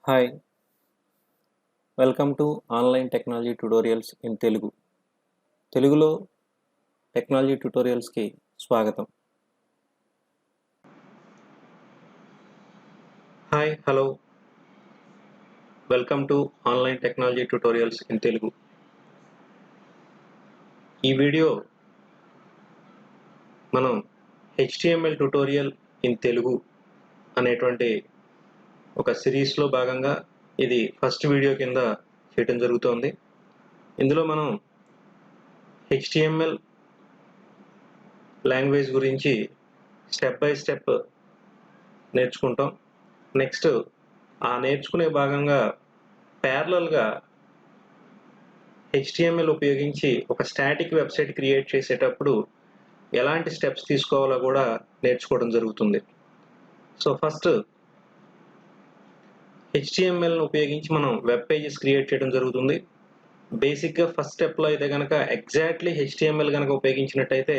Hi welcome to online technology tutorials in తెలుగులో technology ట్యుటోరియల్స్కి స్వాగతం. Hi hello welcome to online technology tutorials in Telugu. ఈ video మనం HTML tutorial in Telugu అనేటువంటి ఒక సిరీస్లో భాగంగా ఇది ఫస్ట్ వీడియో కింద చేయడం జరుగుతోంది. ఇందులో మనం HTML లాంగ్వేజ్ గురించి స్టెప్ బై స్టెప్ నేర్చుకుంటాం. నెక్స్ట్ ఆ నేర్చుకునే భాగంగా ప్యారలల్గా HTML ఉపయోగించి ఒక స్టాటిక్ వెబ్సైట్ క్రియేట్ చేసేటప్పుడు ఎలాంటి స్టెప్స్ తీసుకోవాలో కూడా నేర్చుకోవడం జరుగుతుంది. సో ఫస్ట్ HTMLను ఉపయోగించి మనం వెబ్ పేజెస్ క్రియేట్ చేయడం జరుగుతుంది. బేసిక్గా ఫస్ట్ స్టెప్లో అయితే కనుక ఎగ్జాక్ట్లీ HTML కనుక ఉపయోగించినట్టయితే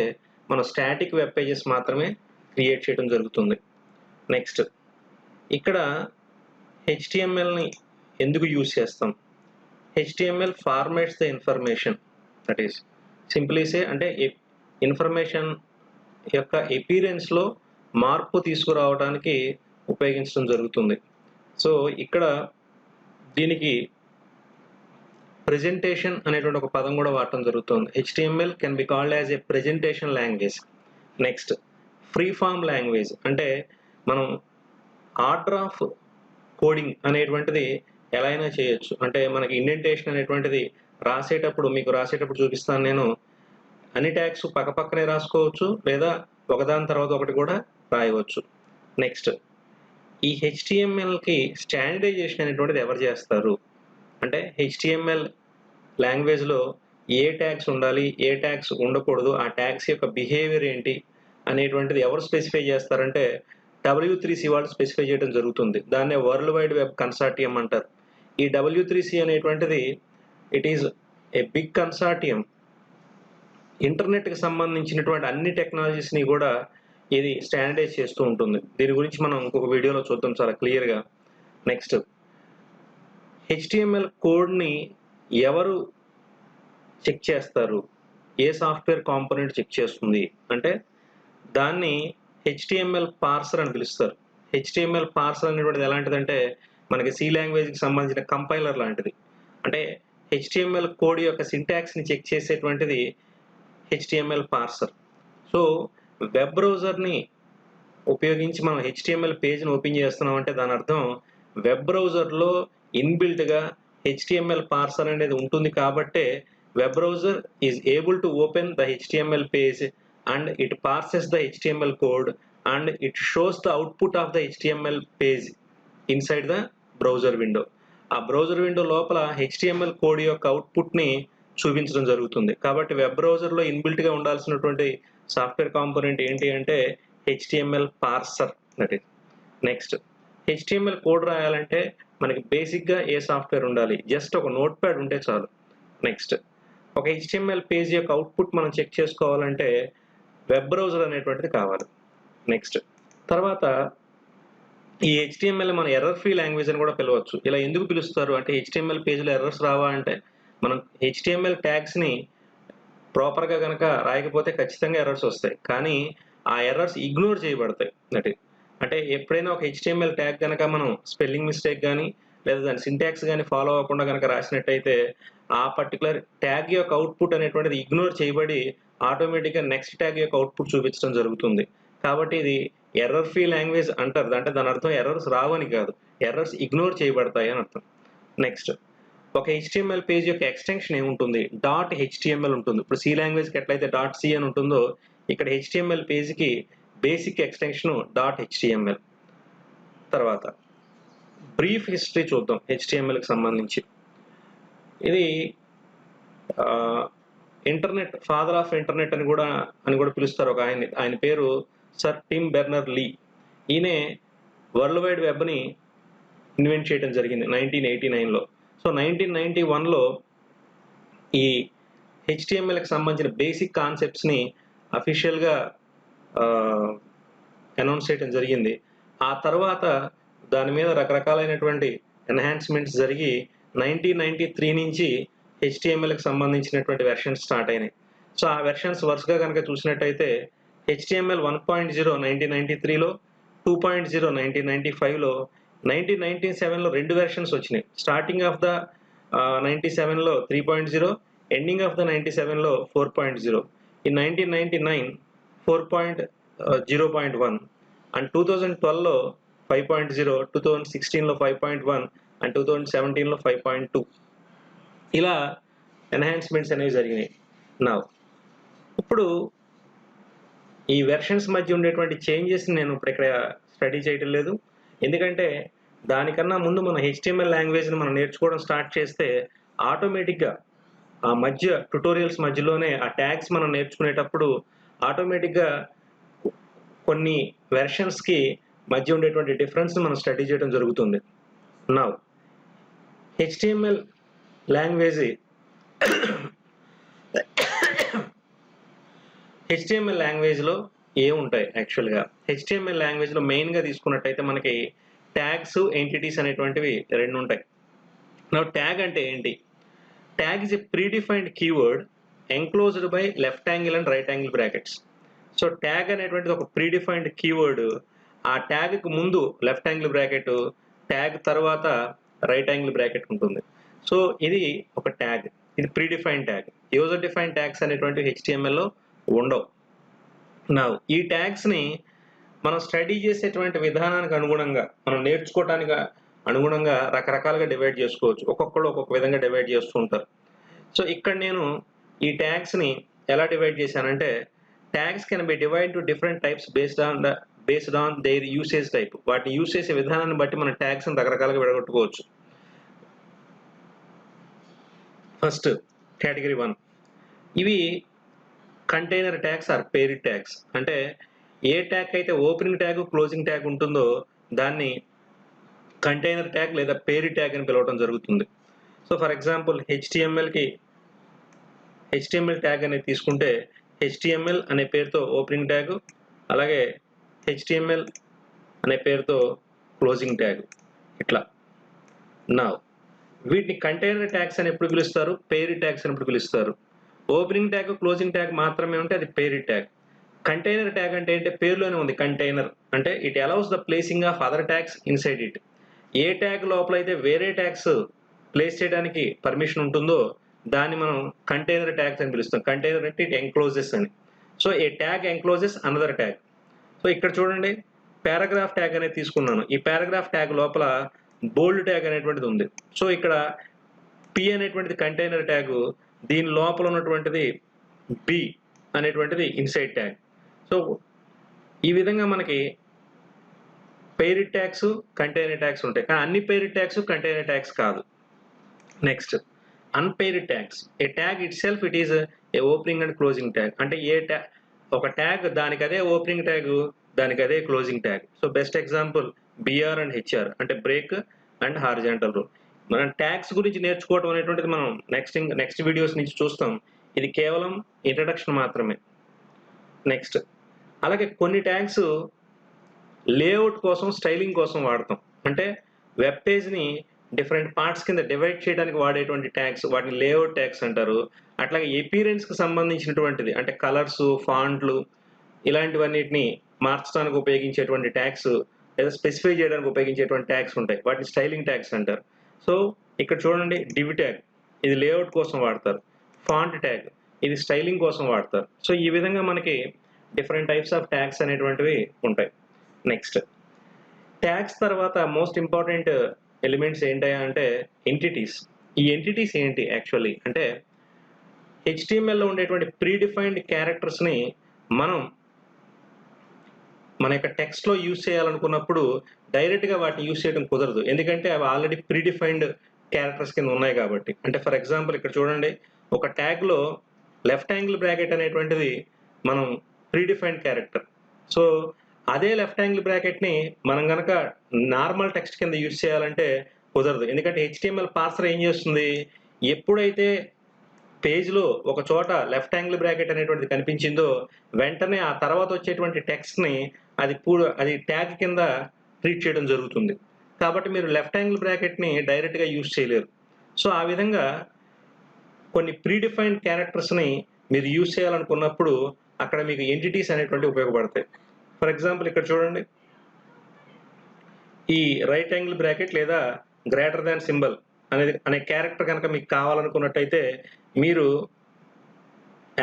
మనం స్టాటిక్ వెబ్ పేజెస్ మాత్రమే క్రియేట్ చేయడం జరుగుతుంది. నెక్స్ట్ ఇక్కడ HTMLని ఎందుకు యూజ్ చేస్తాం? HTML formats the information, that is simply say అంటే ఇన్ఫర్మేషన్ యొక్క అపీరెన్స్లో మార్పు తీసుకురావడానికి ఉపయోగించడం జరుగుతుంది. సో ఇక్కడ దీనికి ప్రెజెంటేషన్ అనేటువంటి ఒక పదం కూడా వాడటం జరుగుతుంది. HTML can be called as a presentation language. Next free form language అంటే మనం ఆర్డర్ ఆఫ్ కోడింగ్ అనేటువంటిది ఎలా అయినా చేయొచ్చు. అంటే మనకి ఇండెంటేషన్ అనేటువంటిది రాసేటప్పుడు చూపిస్తాను నేను. అన్ని ట్యాగ్స్ పక్కపక్కనే రాసుకోవచ్చు లేదా ఒకదాని తర్వాత ఒకటి కూడా రాయవచ్చు. నెక్స్ట్ ఈ HTMLకి స్టాండర్డైజేషన్ అనేటువంటిది ఎవరు చేస్తారు అంటే HTML లాంగ్వేజ్లో ఏ ట్యాగ్స్ ఉండాలి, ఏ ట్యాగ్స్ ఉండకూడదు, ఆ ట్యాగ్స్ యొక్క బిహేవియర్ ఏంటి అనేటువంటిది ఎవరు స్పెసిఫై చేస్తారంటే W3C వాళ్ళు స్పెసిఫై చేయడం జరుగుతుంది. దాన్నే వరల్డ్ వైడ్ వెబ్ కన్సార్టియం అంటారు. ఈ W3C అనేటువంటిది it is a big consortium. ఇంటర్నెట్కి సంబంధించినటువంటి అన్ని టెక్నాలజీస్ని కూడా ఇది స్టాండర్డైజ్ చేస్తూ ఉంటుంది. దీని గురించి మనం ఇంకొక వీడియోలో చూద్దాం చాలా క్లియర్గా. నెక్స్ట్ HTML కోడ్ని ఎవరు చెక్ చేస్తారు? ఏ సాఫ్ట్వేర్ కాంపోనెంట్ చెక్ చేస్తుంది అంటే దాన్ని HTML పార్సర్ అని పిలుస్తారు. HTML పార్సర్ అనేటువంటిది ఎలాంటిదంటే మనకి C లాంగ్వేజ్కి సంబంధించిన కంపైలర్ లాంటిది. అంటే HTML కోడ్ యొక్క సింటాక్స్ని చెక్ చేసేటువంటిది HTML పార్సర్. సో వెబ్ బ్రౌజర్ని ఉపయోగించి మనం HTML పేజ్ని ఓపెన్ చేస్తున్నాం అంటే దాని అర్థం వెబ్ బ్రౌజర్లో ఇన్బిల్ట్గా HTML పార్సర్ అనేది ఉంటుంది కాబట్టే web browser is able to open the HTML page and it parses the HTML code and it shows the output of the HTML page inside the browser window. ఆ browser window లోపల HTML code యొక్క అవుట్పుట్ని చూపించడం జరుగుతుంది. కాబట్టి web బ్రౌజర్లో ఇన్బిల్ట్గా ఉండాల్సినటువంటి software component ఏంటి అంటే HTML parser. That is next HTML code రాయాలంటే మనకి బేసిక్గా ఏ సాఫ్ట్వేర్ ఉండాలి? జస్ట్ ఒక నోట్ ప్యాడ్ ఉంటే చాలు. నెక్స్ట్ ఒక HTML పేజ్ యొక్క అవుట్పుట్ మనం చెక్ చేసుకోవాలంటే వెబ్ బ్రౌజర్ అనేటువంటిది కావాలి. నెక్స్ట్ తర్వాత ఈ HTML మన ఎర్రర్ ఫ్రీ లాంగ్వేజ్ అని కూడా పిలవచ్చు. ఇలా ఎందుకు పిలుస్తారు అంటే HTML పేజ్లో ఎర్రర్స్ రావా అంటే మనం HTML ట్యాగ్స్ని ప్రాపర్గా కనుక రాయకపోతే ఖచ్చితంగా ఎర్రర్స్ వస్తాయి. కానీ ఆ ఎర్రర్స్ ఇగ్నోర్ చేయబడతాయి. అంటే ఎప్పుడైనా ఒక HTML ట్యాగ్ కనుక మనం స్పెల్లింగ్ మిస్టేక్ కానీ లేదా దాని సింటాక్స్ కానీ ఫాలో అవ్వకుండా కనుక రాసినట్టయితే ఆ పర్టికులర్ ట్యాగ్ యొక్క అవుట్పుట్ అనేటువంటిది ఇగ్నోర్ చేయబడి ఆటోమేటిక్గా నెక్స్ట్ ట్యాగ్ యొక్క అవుట్పుట్ చూపించడం జరుగుతుంది. కాబట్టి ఇది ఎర్రర్ ఫ్రీ లాంగ్వేజ్ అంటారు. అంటే దాని అర్థం ఎర్రర్స్ రావని కాదు, ఎర్రర్స్ ఇగ్నోర్ చేయబడతాయి అని అర్థం. నెక్స్ట్ ఒక HTML పేజ్ యొక్క ఎక్స్టెన్షన్ ఏముంటుంది? .html ఉంటుంది. ఇప్పుడు C లాంగ్వేజ్కి ఎట్లయితే .c అని ఉంటుందో ఇక్కడ HTML పేజ్కి బేసిక్ ఎక్స్టెన్షన్ .html. తర్వాత బ్రీఫ్ హిస్టరీ చూద్దాం HTMLకి సంబంధించి. ఇది ఇంటర్నెట్ ఫాదర్ ఆఫ్ ఇంటర్నెట్ అని కూడా పిలుస్తారు ఒక ఆయన పేరు సర్ టిమ్ బెర్నర్-లీ. ఈయనే వరల్డ్ వైడ్ వెబ్ని ఇన్వెంట్ చేయడం జరిగింది 1989లో. సో 1991లో ఈ HTMLకి సంబంధించిన బేసిక్ కాన్సెప్ట్స్ని అఫీషియల్గా అనౌన్స్ చేయడం జరిగింది. ఆ తర్వాత దాని మీద రకరకాలైనటువంటి ఎన్హాన్స్మెంట్స్ జరిగి 1993 నుంచి హెచ్టిఎంఎల్కి సంబంధించినటువంటి వెర్షన్స్ స్టార్ట్ అయినాయి. సో ఆ వెర్షన్స్ వరుసగా కనుక చూసినట్టయితే హెచ్టిఎంఎల్ 1.0 1993లో, 2.0 1995లో, 1997లో 2 వెర్షన్స్ వచ్చినాయి. స్టార్టింగ్ ఆఫ్ ద 97లో 3.0, ఎండింగ్ ఆఫ్ ద 97లో 4.0. ఇన్ 1999 4.0.1 అండ్ 2012లో 5.0, 2016లో 5.1 అండ్ 2017లో 5.2. ఇలా ఎన్హాన్స్మెంట్స్ అనేవి జరిగినాయి. నా ఇప్పుడు ఈ వెర్షన్స్ మధ్య ఉండేటువంటి చేంజెస్ నేను ఇప్పుడు ఇక్కడ స్టడీ చేయటం లేదు, ఎందుకంటే దానికన్నా ముందు మన హెచ్టిఎంఎల్ లాంగ్వేజ్ని మనం నేర్చుకోవడం స్టార్ట్ చేస్తే ఆటోమేటిక్గా ఆ మధ్య ట్యుటోరియల్స్ మధ్యలోనే ఆ ట్యాగ్స్ మనం నేర్చుకునేటప్పుడు ఆటోమేటిక్గా కొన్ని వెర్షన్స్కి మధ్య ఉండేటువంటి డిఫరెన్స్ మనం స్టడీ చేయడం జరుగుతుంది. నా హెచ్టిఎంఎల్ లాంగ్వేజ్ హెచ్టిఎంఎల్ లాంగ్వేజ్లో ఏముంటాయి యాక్చువల్గా? హెచ్టిఎంఎల్ లాంగ్వేజ్లో మెయిన్గా తీసుకున్నట్టయితే మనకి ట్యాగ్స్, ఎంటిటీస్ అనేటువంటివి రెండు ఉంటాయి. నా ట్యాగ్ అంటే ఏంటి? Tag is a predefined keyword enclosed by left angle and right angle brackets. So tag అనేటువంటిది ఒక ప్రీడిఫైన్డ్ కీవర్డ్. ఆ ట్యాగ్కి ముందు లెఫ్ట్ యాంగిల్ బ్రాకెట్, ట్యాగ్ తర్వాత రైట్ యాంగిల్ బ్రాకెట్ ఉంటుంది. సో ఇది ఒక ట్యాగ్, ఇది predefined tag. User defined tags అనేటువంటి హెచ్టిఎంఎల్లో ఉండవు. నా ఈ ట్యాగ్స్ని మనం స్టడీ చేసేటువంటి విధానానికి అనుగుణంగా, మనం నేర్చుకోవటానికి అనుగుణంగా రకరకాలుగా డివైడ్ చేసుకోవచ్చు. ఒక్కొక్కళ్ళు ఒక్కొక్క విధంగా డివైడ్ చేస్తూ ఉంటారు. సో ఇక్కడ నేను ఈ ట్యాగ్స్ని ఎలా డివైడ్ చేశానంటే, tags can be divide to different types based on their usage type. వాటిని యూజ్ చేసే విధానాన్ని బట్టి మనం ట్యాగ్స్ని రకరకాలుగా విడగొట్టుకోవచ్చు. ఫస్ట్ కేటగిరీ 1, ఇవి container tags are paired tags. అంటే ఏ ట్యాగ్ అయితే ఓపెనింగ్ ట్యాగ్, క్లోజింగ్ ట్యాగ్ ఉంటుందో దాన్ని కంటైనర్ ట్యాగ్ లేదా పేరిడ్ ట్యాగ్ అని పిలవడం జరుగుతుంది. So for example HTML tag అనేది తీసుకుంటే హెచ్టిఎంఎల్ అనే పేరుతో ఓపెనింగ్ ట్యాగ్, అలాగే హెచ్టిఎంఎల్ అనే పేరుతో క్లోజింగ్ ట్యాగ్, ఇట్లా. నా వీటిని కంటైనర్ ట్యాగ్స్ అని ఎప్పుడు పిలుస్తారు, పేరిడ్ ట్యాగ్స్ అని ఎప్పుడు పిలుస్తారు? ఓపెనింగ్ ట్యాగ్, క్లోజింగ్ ట్యాగ్ మాత్రమే ఉంటే అది పేరిడ్ ట్యాగ్. కంటైనర్ ట్యాగ్ అంటే ఏంటంటే పేరులోనే ఉంది కంటైనర్, అంటే it allows the placing of other tags inside it. A tag లోపల అయితే వేరే ట్యాగ్స్ ప్లేస్ చేయడానికి పర్మిషన్ ఉంటుందో దాన్ని మనం కంటైనర్ ట్యాగ్స్ అని పిలుస్తాం. కంటైనర్ అంటే ఇట్ ఎంక్లోజెస్ అని. సో ఏ ట్యాగ్ ఎంక్లోజెస్ అనదర్ ట్యాగ్. సో ఇక్కడ చూడండి, పారాగ్రాఫ్ ట్యాగ్ అనేది తీసుకున్నాను. ఈ పారాగ్రాఫ్ ట్యాగ్ లోపల బోల్డ్ ట్యాగ్ అనేటువంటిది ఉంది. సో ఇక్కడ పి అనేటువంటిది కంటైనర్ ట్యాగ్, దీని లోపల ఉన్నటువంటిది బి అనేటువంటిది ఇన్సైడ్ ట్యాగ్. సో ఈ విధంగా మనకి పేరిడ్ ట్యాగ్స్, కంటైనర్ ట్యాగ్స్ ఉంటాయి. కానీ అన్ని పేరిడ్ ట్యాగ్స్ కంటైనర్ ట్యాగ్స్ కాదు. Next unpaired tags. A tag itself it is a opening and closing tag. అంటే ఒక ట్యాగ్ దానికి అదే ఓపెనింగ్ ట్యాగ్, దానికి అదే closing tag. So best example BR and HR, అంటే బ్రేక్ అండ్ హారిజాంటల్ రూల్. మనం tags గురించి నేర్చుకోవడం అనేటువంటిది మనం నెక్స్ట్ వీడియోస్ నుంచి చూస్తాం. ఇది కేవలం ఇంట్రడక్షన్ మాత్రమే. నెక్స్ట్ అలాగే కొన్ని ట్యాగ్స్ లేఅవుట్ కోసం, స్టైలింగ్ కోసం వాడతాం. అంటే వెబ్ పేజ్ని డిఫరెంట్ పార్ట్స్ కింద డివైడ్ చేయడానికి వాడేటువంటి ట్యాగ్స్, వాటిని లేఅవుట్ ట్యాగ్స్ అంటారు. అట్లాగే ఎపీరెన్స్కి సంబంధించినటువంటిది, అంటే కలర్స్, ఫాంట్లు, ఇలాంటివన్నిటిని మార్చడానికి ఉపయోగించేటువంటి ట్యాగ్స్ లేదా స్పెసిఫై చేయడానికి ఉపయోగించేటువంటి ట్యాగ్స్ ఉంటాయి. వాటిని స్టైలింగ్ ట్యాగ్స్ అంటారు. సో ఇక్కడ చూడండి, డివ్ ట్యాగ్ ఇది లేఅవుట్ కోసం వాడతారు. ఫాంట్ ట్యాగ్ ఇది స్టైలింగ్ కోసం వాడతారు. సో ఈ విధంగా మనకి డిఫరెంట్ టైప్స్ ఆఫ్ ట్యాగ్స్ అనేటువంటివి ఉంటాయి. నెక్స్ట్ ట్యాగ్స్ తర్వాత మోస్ట్ ఇంపార్టెంట్ ఎలిమెంట్స్ ఏంటయ్యా అంటే ఎంటిటీస్. ఈ ఎంటిటీస్ ఏంటి యాక్చువల్లీ అంటే, హెచ్టిఎంఎల్లో ఉండేటువంటి ప్రీడిఫైన్డ్ క్యారెక్టర్స్ని మనం మన యొక్క టెక్స్ట్లో యూజ్ చేయాలనుకున్నప్పుడు డైరెక్ట్గా వాటిని యూజ్ చేయడం కుదరదు, ఎందుకంటే అవి ఆల్రెడీ ప్రీడిఫైన్డ్ క్యారెక్టర్స్ కింద ఉన్నాయి కాబట్టి. అంటే ఫర్ ఎగ్జాంపుల్ ఇక్కడ చూడండి, ఒక ట్యాగ్లో లెఫ్ట్ యాంగిల్ బ్రాకెట్ అనేటువంటిది మనం ప్రీడిఫైన్డ్ క్యారెక్టర్. సో అదే లెఫ్ట్ యాంగిల్ బ్రాకెట్ని మనం కనుక నార్మల్ టెక్స్ట్ కింద యూజ్ చేయాలంటే కుదరదు, ఎందుకంటే హెచ్టిఎంఎల్ పార్సర్ ఏం చేస్తుంది, ఎప్పుడైతే పేజ్లో ఒక చోట లెఫ్ట్ యాంగిల్ బ్రాకెట్ అనేటువంటిది కనిపించిందో వెంటనే ఆ తర్వాత వచ్చేటువంటి టెక్స్ట్ని అది ట్యాగ్ కింద ట్రీట్ చేయడం జరుగుతుంది. కాబట్టి మీరు లెఫ్ట్ యాంగిల్ బ్రాకెట్ని డైరెక్ట్గా యూజ్ చేయలేరు. సో ఆ విధంగా కొన్ని ప్రీడిఫైన్డ్ క్యారెక్టర్స్ని మీరు యూజ్ చేయాలనుకున్నప్పుడు అక్కడ మీకు ఎంటిటీస్ అనేటువంటి ఉపయోగపడతాయి. ఫర్ ఎగ్జాంపుల్ ఇక్కడ చూడండి, ఈ రైట్ యాంగిల్ బ్రాకెట్ లేదా గ్రేటర్ దాన్ సింబల్ అనే క్యారెక్టర్ కనుక మీకు కావాలనుకున్నట్టయితే మీరు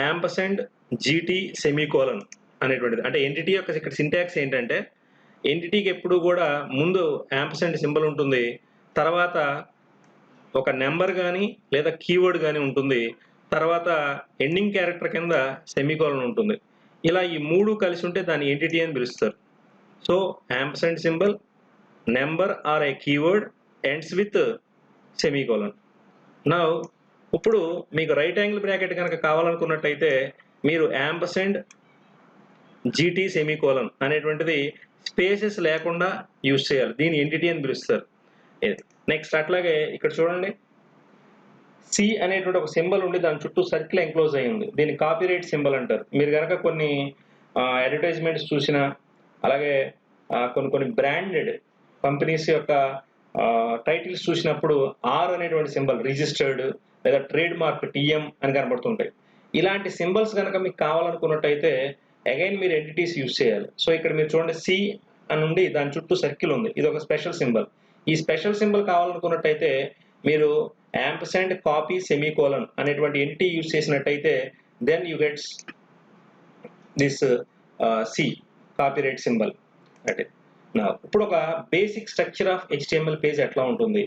యాంపర్సెండ్ జీటీ సెమీకోలన్ అనేటువంటిది, అంటే ఎంటిటీ యొక్క ఇక్కడ సింటాక్స్ ఏంటంటే ఎంటిటీకి ఎప్పుడు కూడా ముందు యాంపర్సెండ్ సింబల్ ఉంటుంది, తర్వాత ఒక నెంబర్ కానీ లేదా కీవర్డ్ కానీ ఉంటుంది, తర్వాత ఎండింగ్ క్యారెక్టర్ కింద సెమీకోలన్ ఉంటుంది. ఇలా ఈ మూడు కలిసి ఉంటే దాన్ని ఎంటిటీ అని పిలుస్తారు. So ampersand symbol, number or a keyword ends with semicolon. Now ఇప్పుడు మీకు రైట్ యాంగిల్ బ్రాకెట్ కనుక కావాలనుకున్నట్టయితే మీరు యాంపర్సెండ్ జీటీ సెమీకోలన్ అనేటువంటిది స్పేసెస్ లేకుండా యూజ్ చేయాలి, దీని ఎంటిటీ అని పిలుస్తారు. నెక్స్ట్ అట్లాగే ఇక్కడ చూడండి, సి అనేటువంటి ఒక సింబల్ ఉండి దాని చుట్టూ సర్కిల్ ఎంక్లోజ్ అయి ఉంది, దీన్ని కాపీరైట్ సింబల్ అంటారు. మీరు కనుక కొన్ని అడ్వర్టైజ్మెంట్స్ చూసినా, అలాగే కొన్ని బ్రాండెడ్ కంపెనీస్ యొక్క టైటిల్స్ చూసినప్పుడు ఆర్ అనేటువంటి సింబల్ రిజిస్టర్డ్ లేదా ట్రేడ్ మార్క్ టిఎం అని కనబడుతుంటాయి. ఇలాంటి సింబల్స్ కనుక మీకు కావాలనుకున్నట్టయితే అగైన్ మీరు ఎంటిటీస్ యూజ్ చేయాలి. సో ఇక్కడ మీరు చూడండి, సి అని ఉండి దాని చుట్టూ సర్కిల్ ఉంది, ఇది ఒక స్పెషల్ సింబల్. ఈ స్పెషల్ సింబల్ కావాలనుకున్నట్టయితే మీరు యాంపర్సెండ్ కాపీ సెమీకోలన్ అనేటువంటి ఎంటిటీ యూజ్ చేసినట్టయితే then you gets this C copyright symbol. అంటే ఇప్పుడు ఒక basic structure of HTML page ఎట్లా ఉంటుంది,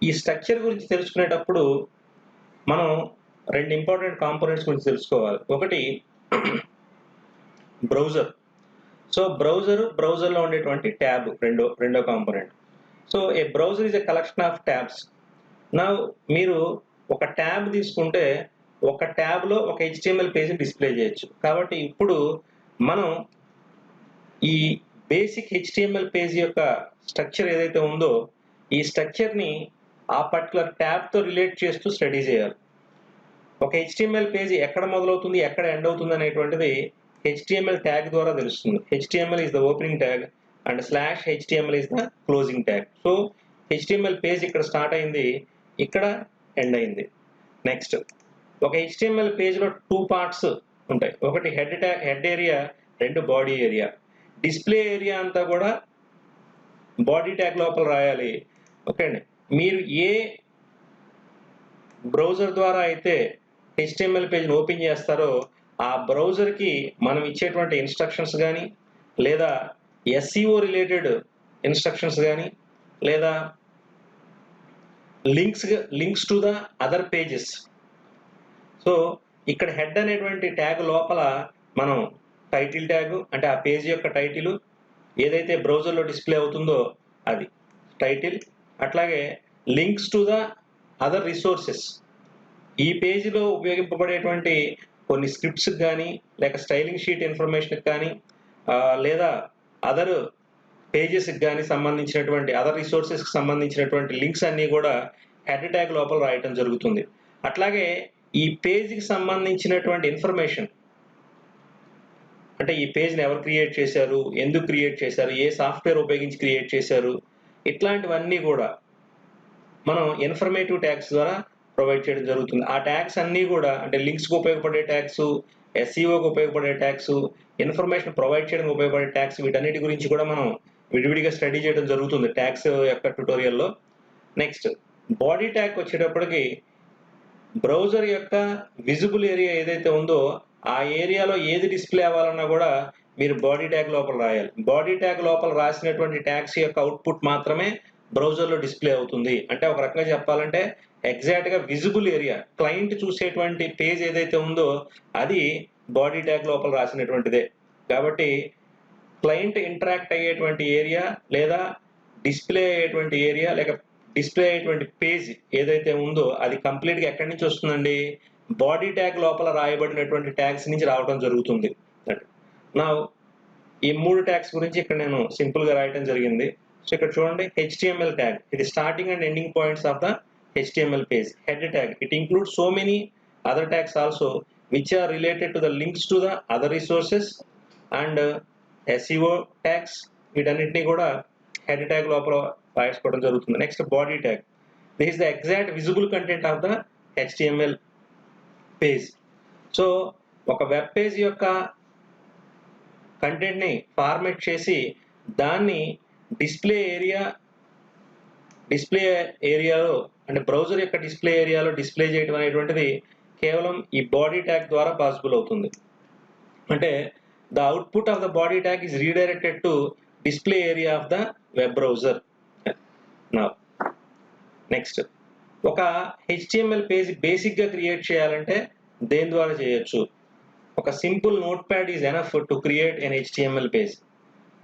ఈ స్ట్రక్చర్ గురించి తెలుసుకునేటప్పుడు మనం రెండు ఇంపార్టెంట్ కాంపోనెంట్స్ గురించి తెలుసుకోవాలి. ఒకటి బ్రౌజర్. సో బ్రౌజర్లో ఉండేటువంటి ట్యాబ్ రెండో component. So A browser is a collection of tabs. నా మీరు ఒక ట్యాబ్ తీసుకుంటే ఒక ట్యాబ్లో ఒక HTML పేజ్ని డిస్ప్లే చేయొచ్చు. కాబట్టి ఇప్పుడు మనం ఈ బేసిక్ HTML పేజ్ యొక్క స్ట్రక్చర్ ఏదైతే ఉందో ఈ స్ట్రక్చర్ని ఆ పర్టికులర్ ట్యాబ్తో రిలేట్ చేస్తూ స్టడీ చేయాలి. ఒక HTML పేజ్ ఎక్కడ మొదలవుతుంది, ఎక్కడ ఎండ్ అవుతుంది అనేటువంటిది HTML ట్యాగ్ ద్వారా తెలుస్తుంది. HTML is the opening tag and /HTML is the closing tag. So HTML page ఇక్కడ స్టార్ట్ అయింది, ఇక్కడ ఎండ్ అయింది. నెక్స్ట్ ఒక HTML పేజ్లో 2 పార్ట్స్ ఉంటాయి, ఒకటి హెడ్ ఏరియా, రెండు బాడీ ఏరియా. డిస్ప్లే ఏరియా అంతా కూడా బాడీ ట్యాగ్ లోపల రాయాలి. ఓకే అండి, మీరు ఏ బ్రౌజర్ ద్వారా అయితే HTML పేజ్ని ఓపెన్ చేస్తారో ఆ బ్రౌజర్కి మనం ఇచ్చేటువంటి ఇన్స్ట్రక్షన్స్ కానీ లేదా SEO రిలేటెడ్ ఇన్స్ట్రక్షన్స్ కానీ లేదా links to the other pages. So ఇక్కడ హెడ్ అనేటువంటి ట్యాగ్ లోపల మనం టైటిల్ ట్యాగ్, అంటే ఆ పేజ్ యొక్క టైటిల్ ఏదైతే బ్రౌజర్లో డిస్ప్లే అవుతుందో అది టైటిల్. అట్లాగే links to the other resources, ఈ పేజీలో ఉపయోగింపబడేటువంటి కొన్ని స్క్రిప్ట్స్కి కానీ లేక స్టైలింగ్ షీట్ ఇన్ఫర్మేషన్కి కానీ లేదా అదర్ పేజెస్కి కానీ సంబంధించినటువంటి అదర్ రిసోర్సెస్కి సంబంధించినటువంటి లింక్స్ అన్నీ కూడా హెడ్ ట్యాగ్ లోపల రాయటం జరుగుతుంది. అట్లాగే ఈ పేజ్కి సంబంధించినటువంటి ఇన్ఫర్మేషన్, అంటే ఈ పేజ్ని ఎవరు క్రియేట్ చేశారు, ఎందుకు క్రియేట్ చేశారు, ఏ సాఫ్ట్వేర్ ఉపయోగించి క్రియేట్ చేశారు, ఇట్లాంటివన్నీ కూడా మనం ఇన్ఫర్మేటివ్ ట్యాగ్స్ ద్వారా ప్రొవైడ్ చేయడం జరుగుతుంది. ఆ ట్యాగ్స్ అన్నీ కూడా అంటే లింక్స్కి ఉపయోగపడే ట్యాగ్స్, SEOకి ఉపయోగపడే ట్యాగ్స్, ఇన్ఫర్మేషన్ ప్రొవైడ్ చేయడానికి ఉపయోగపడే ట్యాగ్స్, వీటన్నిటి గురించి కూడా మనం విడివిడిగా స్టడీ చేయడం జరుగుతుంది ట్యాగ్స్ యొక్క ట్యుటోరియల్లో. నెక్స్ట్ బాడీ ట్యాగ్ వచ్చేటప్పటికి బ్రౌజర్ యొక్క విజిబుల్ ఏరియా ఏదైతే ఉందో ఆ ఏరియాలో ఏది డిస్ప్లే అవ్వాలన్నా కూడా మీరు బాడీ ట్యాగ్ లోపల రాయాలి. బాడీ ట్యాగ్ లోపల రాసినటువంటి ట్యాగ్స్ యొక్క అవుట్పుట్ మాత్రమే బ్రౌజర్లో డిస్ప్లే అవుతుంది. అంటే ఒక రకంగా చెప్పాలంటే ఎగ్జాక్ట్గా విజిబుల్ ఏరియా, క్లయింట్ చూసేటువంటి పేజ్ ఏదైతే ఉందో అది బాడీ ట్యాగ్ లోపల రాసినటువంటిదే. కాబట్టి క్లయింట్ ఇంటరాక్ట్ అయ్యేటువంటి ఏరియా లేదా డిస్ప్లే అయ్యేటువంటి ఏరియా లేక డిస్ప్లే అయ్యేటువంటి పేజ్ ఏదైతే ఉందో అది కంప్లీట్గా ఎక్కడి నుంచి వస్తుందండి, బాడీ ట్యాగ్ లోపల రాయబడినటువంటి ట్యాగ్స్ నుంచి రావడం జరుగుతుంది. నా ఈ 3 ట్యాగ్స్ గురించి ఇక్కడ నేను సింపుల్గా రాయటం జరిగింది. సో ఇక్కడ చూడండి, HTML ట్యాగ్, ఇది starting and ending points of the HTML page. Head tag, it includes so many other tags also which are related to the links to the other resources and SEO tags, వీటన్నిటిని కూడా head tag లోపల రాసుకోవడం జరుగుతుంది. Next body tag. This is the exact visible content of the HTML page. So ఒక web page యొక్క కంటెంట్ని format చేసి దాన్ని డిస్ప్లే ఏరియాలో అంటే బ్రౌజర్ యొక్క డిస్ప్లే ఏరియాలో డిస్ప్లే చేయడం అనేటువంటిది కేవలం ఈ బాడీ ట్యాగ్ ద్వారా పాసిబుల్ అవుతుంది. అంటే the output of the body tag is redirected to display area of the web browser. Next, ఒక HTML పేజ్ బేసిక్గా క్రియేట్ చేయాలంటే దేని ద్వారా చేయొచ్చు? ఒక simple note pad is enough to create N HTML page.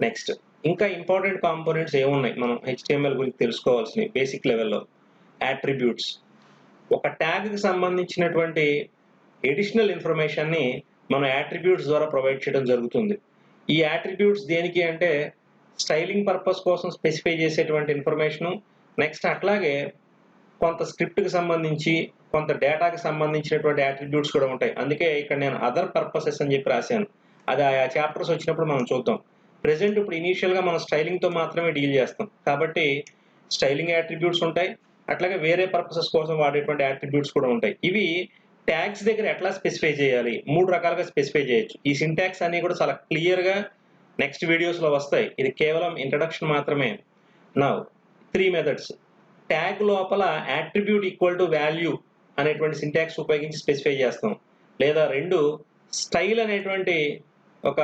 Next, ఇంకా ఇంపార్టెంట్ కాంపోనెంట్స్ ఏమున్నాయి మనం HTML గురించి తెలుసుకోవాల్సినవి బేసిక్ లెవెల్లో? యాట్రిబ్యూట్స్. ఒక ట్యాగ్కి సంబంధించినటువంటి ఎడిషనల్ ఇన్ఫర్మేషన్ని మనం యాట్రిబ్యూట్స్ ద్వారా ప్రొవైడ్ చేయడం జరుగుతుంది. ఈ యాట్రిబ్యూట్స్ దేనికి అంటే స్టైలింగ్ పర్పస్ కోసం స్పెసిఫై చేసేటువంటి ఇన్ఫర్మేషను. నెక్స్ట్ అట్లాగే కొంత స్క్రిప్ట్కి సంబంధించి కొంత డేటాకి సంబంధించినటువంటి యాట్రిబ్యూట్స్ కూడా ఉంటాయి. అందుకే ఇక్కడ నేను అదర్ పర్పసెస్ అని చెప్పి రాశాను. అది ఆ చాప్టర్స్ వచ్చినప్పుడు మనం చూద్దాం. ప్రెసెంట్ ఇప్పుడు ఇనీషియల్గా మనం స్టైలింగ్తో మాత్రమే డీల్ చేస్తాం కాబట్టి స్టైలింగ్ యాట్రిబ్యూట్స్ ఉంటాయి, అట్లాగే వేరే పర్పసెస్ కోసం వాడేటువంటి యాట్రిబ్యూట్స్ కూడా ఉంటాయి. ఇవి ట్యాగ్స్ దగ్గర ఎట్లా స్పెసిఫై చేయాలి? 3 రకాలుగా స్పెసిఫై చేయొచ్చు. ఈ సింటాక్స్ అన్ని కూడా చాలా క్లియర్గా నెక్స్ట్ వీడియోస్లో వస్తాయి. ఇది కేవలం ఇంట్రడక్షన్ మాత్రమే. Now 3 methods. ట్యాగ్ లోపల యాట్రిబ్యూట్ ఈక్వల్ టు వాల్యూ అనేటువంటి సింటాక్స్ ఉపయోగించి స్పెసిఫై చేస్తాం. లేదా 2, స్టైల్ అనేటువంటి ఒక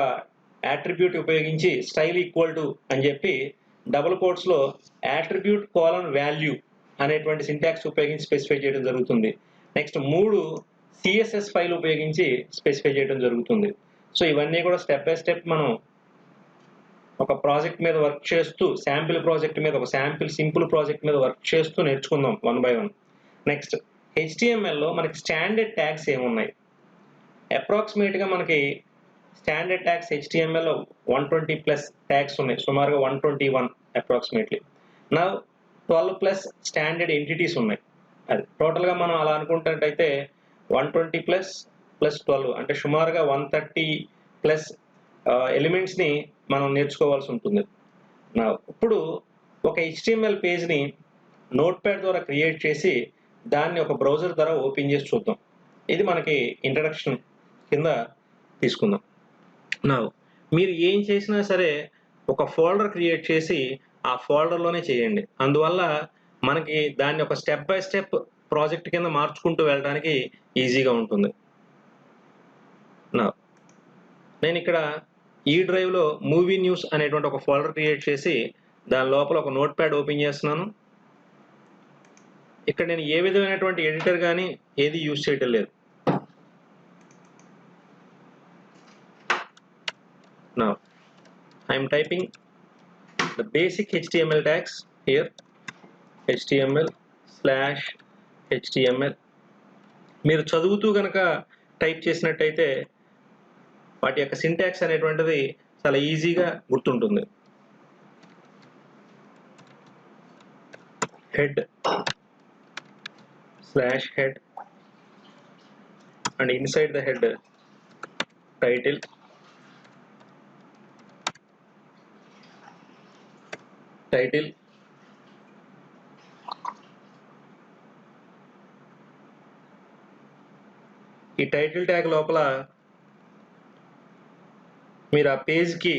యాట్రిబ్యూట్ ఉపయోగించి స్టైల్ ఈక్వల్ టు అని చెప్పి డబుల్ కోట్స్లో యాట్రిబ్యూట్ కోలన్ వాల్యూ అనేటువంటి సింటాక్స్ ఉపయోగించి స్పెసిఫై చేయడం జరుగుతుంది. నెక్స్ట్ 3, CSS ఫైల్ ఉపయోగించి స్పెసిఫై చేయడం జరుగుతుంది. సో ఇవన్నీ కూడా స్టెప్ బై స్టెప్ మనం ఒక ప్రాజెక్ట్ మీద వర్క్ చేస్తూ శాంపిల్ ప్రాజెక్ట్ మీద ఒక సింపుల్ ప్రాజెక్ట్ మీద వర్క్ చేస్తూ నేర్చుకుందాం 1 by 1. నెక్స్ట్, HTMLలో మనకి స్టాండర్డ్ ట్యాగ్స్ ఏమున్నాయి? అప్రాక్సిమేట్గా మనకి స్టాండర్డ్ ట్యాగ్స్ HTMLలో 120+ ట్యాగ్స్ ఉన్నాయి. సుమారుగా 121 అప్రాక్సిమేట్లీ. నా 12+ స్టాండర్డ్ ఎంటిటీస్ ఉన్నాయి. అది టోటల్గా మనం అలా అనుకుంటున్నట్టయితే 120+12 అంటే సుమారుగా 130+ ఎలిమెంట్స్ని మనం నేర్చుకోవాల్సి ఉంటుంది. ఇప్పుడు ఒక HTML పేజ్ని నోట్ ప్యాడ్ ద్వారా క్రియేట్ చేసి దాన్ని ఒక బ్రౌజర్ ద్వారా ఓపెన్ చేసి చూద్దాం. ఇది మనకి ఇంట్రడక్షన్ కింద తీసుకుందాం. మీరు ఏం చేసినా సరే ఒక ఫోల్డర్ క్రియేట్ చేసి ఆ ఫోల్డర్లోనే చేయండి. అందువల్ల మనకి దాన్ని ఒక స్టెప్ బై స్టెప్ ప్రాజెక్ట్ కింద మార్చుకుంటూ వెళ్ళడానికి ఈజీగా ఉంటుంది. నేను ఇక్కడ ఈ డ్రైవ్లో మూవీ న్యూస్ అనేటువంటి ఒక ఫోల్డర్ క్రియేట్ చేసి దాని లోపల ఒక నోట్ ప్యాడ్ ఓపెన్ చేస్తున్నాను. ఇక్కడ నేను ఏ విధమైనటువంటి ఎడిటర్ కానీ ఏది యూజ్ చేయటం లేదు. Now I am typing the basic HTML tags here, HTML/HTML. మీరు చదువుతూ కనుక టైప్ చేసినట్టయితే వాటి యొక్క సింటాక్స్ అనేటువంటిది చాలా ఈజీగా గుర్తుంటుంది. head/head and inside the head title, ఈ టైటిల్ ట్యాగ్ లోపల మీరు ఆ పేజ్కి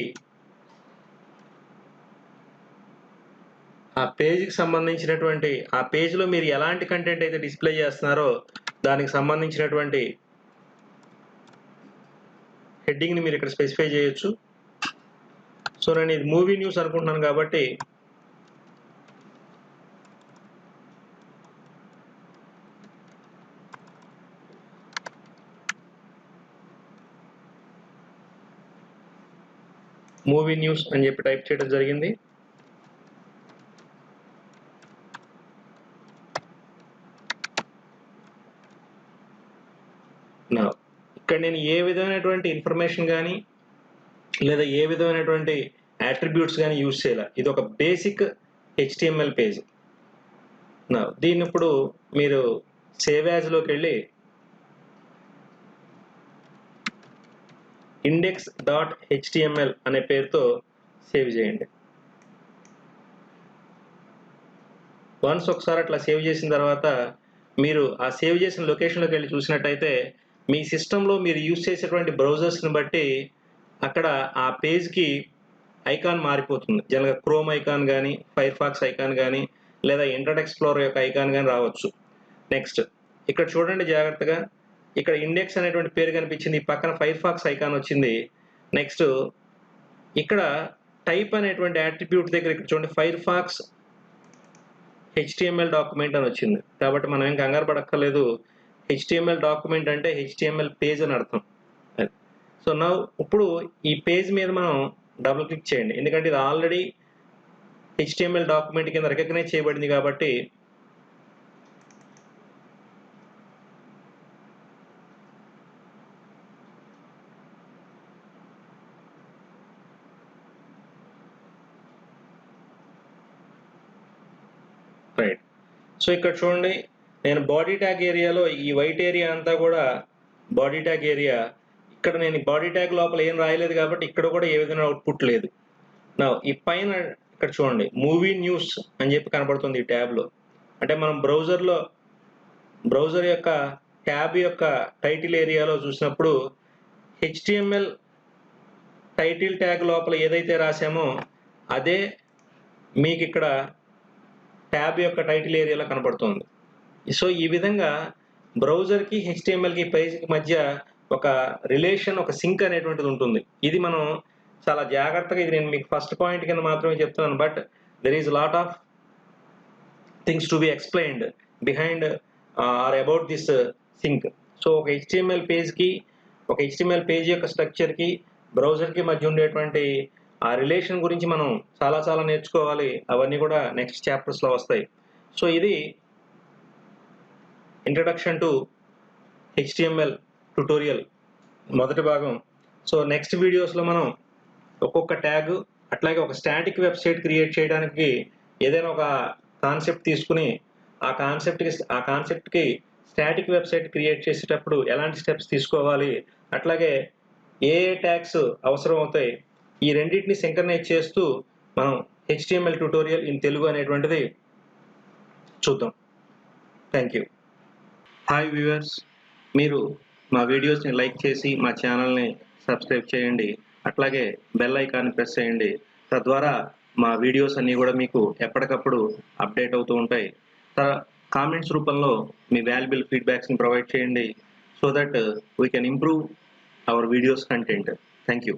సంబంధించినటువంటి ఆ పేజ్లో మీరు ఎలాంటి కంటెంట్ అయితే డిస్ప్లే చేస్తున్నారో దానికి సంబంధించినటువంటి హెడ్డింగ్ని మీరు ఇక్కడ స్పెసిఫై చేయొచ్చు. సో నేను ఇది మూవీ న్యూస్ అనుకుంటున్నాను కాబట్టి మూవీ న్యూస్ అని చెప్పి టైప్ చేయడం జరిగింది. ఇక్కడ నేను ఏ విధమైనటువంటి ఇన్ఫర్మేషన్ కానీ లేదా ఏ విధమైనటువంటి యాట్రిబ్యూట్స్ కానీ యూజ్ చేయాలి. ఇది ఒక బేసిక్ HTML పేజ్. దీన్ని ఇప్పుడు మీరు సేవ్ యాజ్లోకి వెళ్ళి index.html అనే పేరుతో సేవ్ చేయండి. వన్స్ ఒకసారి అట్లా సేవ్ చేసిన తర్వాత మీరు ఆ సేవ్ చేసిన లొకేషన్లోకి వెళ్ళి చూసినట్టయితే మీ సిస్టంలో మీరు యూజ్ చేసేటువంటి బ్రౌజర్స్ని బట్టి అక్కడ ఆ పేజ్కి ఐకాన్ మారిపోతుంది. జనరల్గా క్రోమ్ ఐకాన్ కానీ, ఫైర్ ఫాక్స్ ఐకాన్ కానీ, లేదా ఇంటర్నెట్ ఎక్స్ప్లోరర్ యొక్క ఐకాన్ కానీ రావచ్చు. నెక్స్ట్ ఇక్కడ చూడండి జాగ్రత్తగా, ఇక్కడ ఇండెక్స్ అనేటువంటి పేరు కనిపించింది, పక్కన ఫైర్ ఫాక్స్ ఐకాన్ వచ్చింది. నెక్స్ట్ ఇక్కడ టైప్ అనేటువంటి యాట్రిబ్యూట్ దగ్గర ఇక్కడ చూడండి ఫైర్ ఫాక్స్ HTML డాక్యుమెంట్ అని వచ్చింది. కాబట్టి మనం ఏం కంగారు పడక్కర్లేదు. HTML డాక్యుమెంట్ అంటే HTML పేజ్ అని అర్థం. సో నౌ ఇప్పుడు ఈ పేజ్ మీద మనం డబుల్ క్లిక్ చేయండి, ఎందుకంటే ఇది ఆల్రెడీ HTML డాక్యుమెంట్ కింద రికగ్నైజ్ చేయబడింది కాబట్టి రైట్. సో ఇక్కడ చూడండి, నేను బాడీ ట్యాగ్ ఏరియాలో ఈ వైట్ ఏరియా అంతా కూడా బాడీ ట్యాగ్ ఏరియా. ఇక్కడ నేను బాడీ ట్యాగ్ లోపల ఏం రాయలేదు కాబట్టి ఇక్కడ కూడా ఏ విధంగా అవుట్పుట్ లేదు. నా ఈ పైన ఇక్కడ చూడండి మూవీ న్యూస్ అని చెప్పి కనబడుతుంది ఈ ట్యాబ్లో. అంటే మనం బ్రౌజర్ యొక్క ట్యాబ్ యొక్క టైటిల్ ఏరియాలో చూసినప్పుడు HTML టైటిల్ ట్యాగ్ లోపల ఏదైతే రాసామో అదే మీకు ఇక్కడ ట్యాబ్ యొక్క టైటిల్ ఏరియాలో కనబడుతుంది. సో ఈ విధంగా బ్రౌజర్కి HTMLకి పేజ్కి మధ్య ఒక రిలేషన్, ఒక సింక్ అనేటువంటిది ఉంటుంది. ఇది మనం చాలా జాగ్రత్తగా, ఇది నేను మీకు ఫస్ట్ పాయింట్ కింద మాత్రమే చెప్తున్నాను, but there is lot of things to be explained behind or about this thing. So ఒక HTML పేజ్ యొక్క స్ట్రక్చర్కి బ్రౌజర్కి మధ్య ఉండేటువంటి ఆ రిలేషన్ గురించి మనం చాలా నేర్చుకోవాలి. అవన్నీ కూడా నెక్స్ట్ చాప్టర్స్లో వస్తాయి. సో ఇది ఇంట్రడక్షన్ టు HTML ట్యుటోరియల్ మొదటి భాగం. సో నెక్స్ట్ వీడియోస్లో మనం ఒక్కొక్క ట్యాగ్, అట్లాగే ఒక స్టాటిక్ వెబ్సైట్ క్రియేట్ చేయడానికి ఏదైనా ఒక కాన్సెప్ట్ తీసుకుని ఆ కాన్సెప్ట్కి స్టాటిక్ వెబ్సైట్ క్రియేట్ చేసేటప్పుడు ఎలాంటి స్టెప్స్ తీసుకోవాలి, అట్లాగే ఏ ట్యాగ్స్ అవసరం అవుతాయి, ఈ రెండింటిని సింక్రనైజ్ చేస్తూ మనం HTML ట్యుటోరియల్ ఇన్ తెలుగు అనేటువంటిది చూద్దాం. Thank you. హాయ్ వ్యూవర్స్, మీరు మా వీడియోస్ని లైక్ చేసి మా ఛానల్ని సబ్స్క్రైబ్ చేయండి. అట్లాగే బెల్ ఐకాన్ని ప్రెస్ చేయండి. తద్వారా మా వీడియోస్ అన్నీ కూడా మీకు ఎప్పటికప్పుడు అప్డేట్ అవుతూ ఉంటాయి. కామెంట్స్ రూపంలో మీ వాల్యుబుల్ ఫీడ్బ్యాక్స్ని ప్రొవైడ్ చేయండి, so that we can improve our videos content. Thank you.